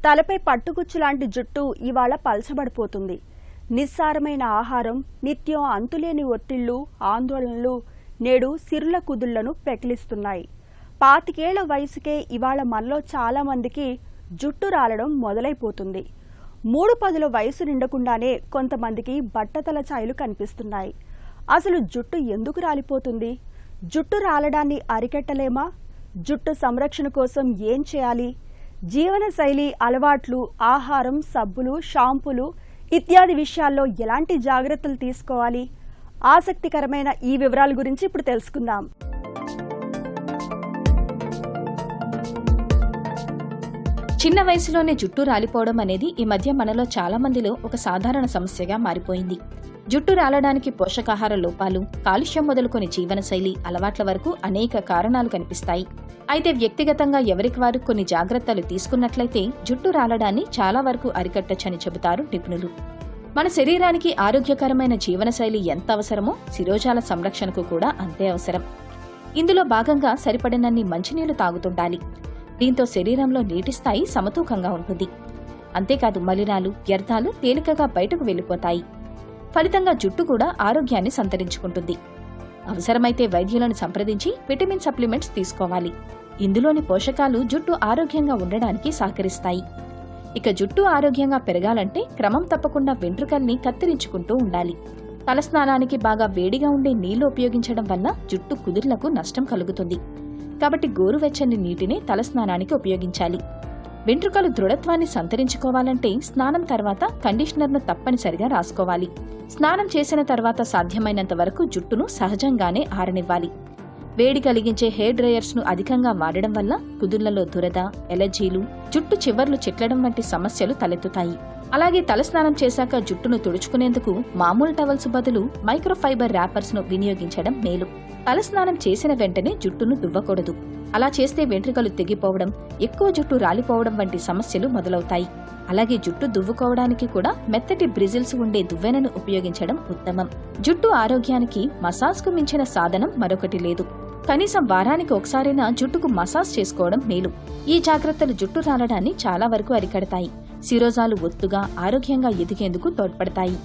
తలపై పట్టుకుచ్చులాంటి జుట్టు ఇవాళ పల్చబడిపోతుంది. నిస్సారమైన ఆహారం, నిత్యం అంతులేని ఒత్తిళ్లు, ఆందోళనలు నేడు సిరుల కుదుళ్లను పెకిలిస్తున్నాయి. 25 ఏళ్ల వయసుకే ఇవాళ మనలో చాలా మందికి జుట్టు రాలడం మొదలైపోతుంది. 3-10 వయసు నిండకుండానే కొంతమందికి బట్టతల ఛాయలు కనిపిస్తున్నాయి. అసలు జుట్టు ఎందుకు రాలిపోతుంది? జుట్టు రాలడాన్ని అరికట్టలేమా? జుట్టు సంరక్షణ కోసం ఏం చేయాలి? జీవనశైలి, అలవాట్లు, ఆహారం, సబ్బులు, షాంపూలు ఇత్యాది విషయాల్లో ఎలాంటి జాగ్రత్తలు తీసుకోవాలి? ఆసక్తికరమైన ఈ వివరాల గురించి ఇప్పుడు తెలుసుకుందాం. చిన్న వయసులోనే జుట్టు రాలిపోవడం అనేది ఈ మధ్య మనలో చాలా మందిలో ఒక సాధారణ సమస్యగా మారిపోయింది. జుట్టు రాలడానికి పోషకాహార లోపాలు, కాలుష్యం మొదలుకొని జీవనశైలి, అలవాట్ల వరకు అనేక కారణాలు కనిపిస్తాయి. అయితే వ్యక్తిగతంగా ఎవరికి వారు కొన్ని జాగ్రత్తలు తీసుకున్నట్లయితే జుట్టు రాలడాన్ని చాలా వరకు అరికట్టొచ్చని చెబుతారు నిపుణులు. మన శరీరానికి ఆరోగ్యకరమైన జీవనశైలి ఎంత అవసరమో శిరోజాల సంరక్షణకు కూడా అంతే అవసరం. ఇందులో భాగంగా సరిపడినన్ని మంచినీళ్లు తాగుతుండాలి. దీంతో శరీరంలో నీటి స్థాయి సమతూకంగా ఉంటుంది. అంతేకాదు మలినాలు, వ్యర్థాలు తేలికగా బయటకు వెళ్లిపోతాయి. ఫలితంగా జుట్టు కూడా ఆరోగ్యాన్ని సంతరించుకుంటుంది. అవసరమైతే వైద్యులను సంప్రదించి విటమిన్ సప్లిమెంట్స్ తీసుకోవాలి. ఇందులోని పోషకాలు జుట్టు ఆరోగ్యంగా ఉండడానికి సహకరిస్తాయి. ఇక జుట్టు ఆరోగ్యంగా పెరగాలంటే క్రమం తప్పకుండా వెంట్రుకల్ని కత్తిరించుకుంటూ ఉండాలి. తలస్నానానికి బాగా వేడిగా ఉండే నీళ్లు ఉపయోగించడం వల్ల జుట్టు కుదుర్లకు నష్టం కలుగుతుంది. కాబట్టి గోరువెచ్చని నీటిని తలస్నానానికి ఉపయోగించాలి. వెంట్రుకలు దృఢత్వాన్ని సంతరించుకోవాలంటే స్నానం తర్వాత కండిషనర్ను తప్పనిసరిగా రాసుకోవాలి. స్నానం చేసిన తర్వాత సాధ్యమైనంత వరకు జుట్టును సహజంగానే ఆరనివ్వాలి. వేడి కలిగించే హెయిర్ డ్రయర్స్ ను అధికంగా వాడడం వల్ల కుదుళ్లలో దురద, ఎలర్జీలు, జుట్టు చివర్లు చిట్లడం వంటి సమస్యలు తలెత్తుతాయి. అలాగే తలస్నానం చేశాక జుట్టును తుడుచుకునేందుకు మామూలు టవల్స్ బదులు మైక్రోఫైబర్ ర్యాపర్స్ ను వినియోగించడం మేలు. తలస్నానం చేసిన వెంటనే జుట్టును దువ్వకూడదు. అలా చేస్తే వెంట్రుకలు తెగిపోవడం, ఎక్కువ జుట్టు రాలిపోవడం వంటి సమస్యలు మొదలవుతాయి. అలాగే జుట్టు దువ్వుకోవడానికి కూడా మెత్తటి బ్రిజిల్స్ ఉండే దువ్వెనను ఉపయోగించడం ఉత్తమం. జుట్టు ఆరోగ్యానికి మసాజ్కు మించిన సాధనం మరొకటి లేదు. కనీసం వారానికి ఒకసారైనా జుట్టుకు మసాజ్ చేసుకోవడం మేలు. ఈ జాగ్రత్తలు జుట్టు రాలడాన్ని చాలా వరకు అరికడతాయి. శిరోజాలు ఒత్తుగా, ఆరోగ్యంగా ఎదిగేందుకు తోడ్పడతాయి.